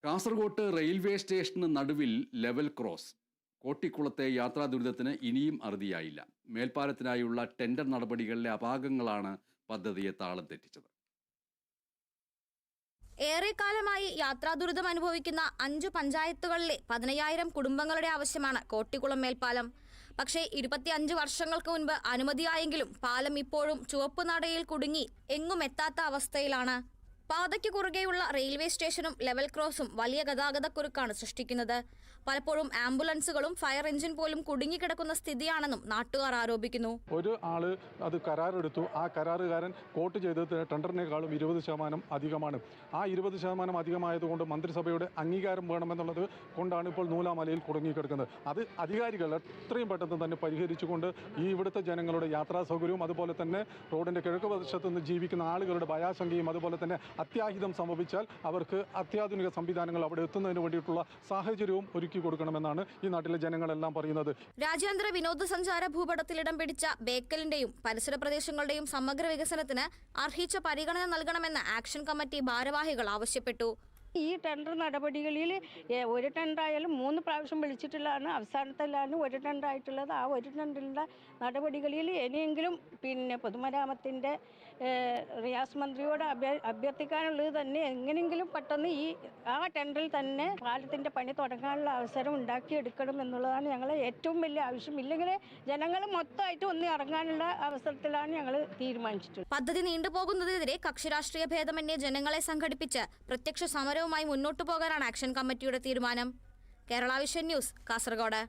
കാസർഗോട്ട് railway സ്റ്റേഷന് നടുവിൽ level cross. കോട്ടിക്കുളത്തെ യാത്രാ ദുരിതത്തിന് ഇനിയും അറുതിയായില്ല. മേൽപ്പാലത്തിനായുള്ള ടെൻഡർ നടപടികളിലെ അപാകങ്ങളാണ് പദ്ധതിയെ താളം തെറ്റിച്ചത്. ഏറെക്കാലമായി യാത്രാ ദുരിതം അനുഭവിക്കുന്ന 5 പഞ്ചായത്തുകളിലെ 15,000 കുടുംബങ്ങളുടെ ആവശ്യമാണ് കോട്ടിക്കുളം മേൽപ്പാലം. പക്ഷേ 25 വർഷങ്ങൾക്ക് മുൻപ് അനുമതിയായെങ്കിലും പാലം ഇപ്പോഴും ചുവപ്പ് നടയിൽ കുടുങ്ങി എങ്ങും എത്താത്ത അവസ്ഥയിലാണ്. പാതയ്ക്ക് കുറുകെയുള്ള റെയിൽവേ സ്റ്റേഷനും ലെവൽ ക്രോസും വലിയ ഗതാഗതക്കുരുക്കാണ് സൃഷ്ടിക്കുന്നത്. പലപ്പോഴും ആംബുലൻസുകളും ഫയർ എഞ്ചിൻ പോലും കുടുങ്ങിക്കിടക്കുന്ന സ്ഥിതിയാണെന്നും നാട്ടുകാർ ആരോപിക്കുന്നു. ഒരു ആള് അത് കരാറെടുത്തു. ആ കരാറുകാരൻ കോട്ട് ചെയ്തത് ടെൻഡറിനേക്കാളും 20% അധികമാണ്. ആ 20% അധികമായതുകൊണ്ട് മന്ത്രിസഭയുടെ അംഗീകാരം വേണമെന്നുള്ളത് കൊണ്ടാണ് ഇപ്പോൾ നൂലാമലയിൽ കുടുങ്ങിക്കിടക്കുന്നത്. അത് അധികാരികൾ എത്രയും പെട്ടെന്ന് തന്നെ പരിഹരിച്ചുകൊണ്ട് ഈ ഇവിടുത്തെ ജനങ്ങളുടെ യാത്രാ സൗകര്യവും അതുപോലെ തന്നെ റോഡിന്റെ കിഴക്ക് വശത്ത് നിന്ന് ജീവിക്കുന്ന ആളുകളുടെ ഭയാശങ്കയും അതുപോലെ തന്നെ അത്യാഹിതം സംഭവിച്ചാൽ അവർക്ക് അത്യാധുനിക സംവിധാനങ്ങൾ അവിടെ എത്തുന്നതിന് വേണ്ടിയിട്ടുള്ള സാഹചര്യവും ഒരുക്കി കൊടുക്കണമെന്നാണ് ഈ നാട്ടിലെ ജനങ്ങളെല്ലാം പറയുന്നത്. രാജ്യാന്തര വിനോദസഞ്ചാര ഭൂപടത്തിൽ ഇടം പിടിച്ച ബേക്കലിന്റെയും പരിസര പ്രദേശങ്ങളുടെയും സമഗ്ര വികസനത്തിന് അർഹിച്ച പരിഗണന നൽകണമെന്ന് ആക്ഷൻ കമ്മിറ്റി ഭാരവാഹികൾ ആവശ്യപ്പെട്ടു. ഈ ടെൻഡർ നടപടികളിൽ ഒരു ടെൻഡർ ആയാലും 3 പ്രാവശ്യം വിളിച്ചിട്ടുള്ളതാണ്. അവസാനത്തിലാണ് ഒരു ടെൻഡർ ആയിട്ടുള്ളത്. ആ ഒരു ടെൻഡറിൻ്റെ നടപടികളിൽ ഇനിയെങ്കിലും പൊതുമരാമത്തിൻ്റെ റിയാസ് മന്ത്രിയോട് അഭ്യർത്ഥിക്കാനുള്ളത് തന്നെ എങ്ങനെയെങ്കിലും പെട്ടെന്ന് ആ ടെൻഡറിൽ തന്നെ പാലത്തിൻ്റെ പണി തുടങ്ങാനുള്ള അവസരം ഉണ്ടാക്കിയെടുക്കണം എന്നുള്ളതാണ് ഞങ്ങൾ ഏറ്റവും വലിയ ആവശ്യം. ഇല്ലെങ്കിൽ ജനങ്ങൾ മൊത്തമായിട്ട് ഒന്ന് ഇറങ്ങാനുള്ള അവസരത്തിലാണ് ഞങ്ങൾ തീരുമാനിച്ചിട്ടുള്ളത്. പദ്ധതി നീണ്ടുപോകുന്നതിനെതിരെ കക്ഷിരാഷ്ട്രീയ ഭേദമന്യേ ജനങ്ങളെ സംഘടിപ്പിച്ച് പ്രത്യക്ഷ സമരവുമായി മുന്നോട്ടു പോകാനാണ് ആക്ഷൻ കമ്മിറ്റിയുടെ തീരുമാനം. Kerala vision news, Kasaragod.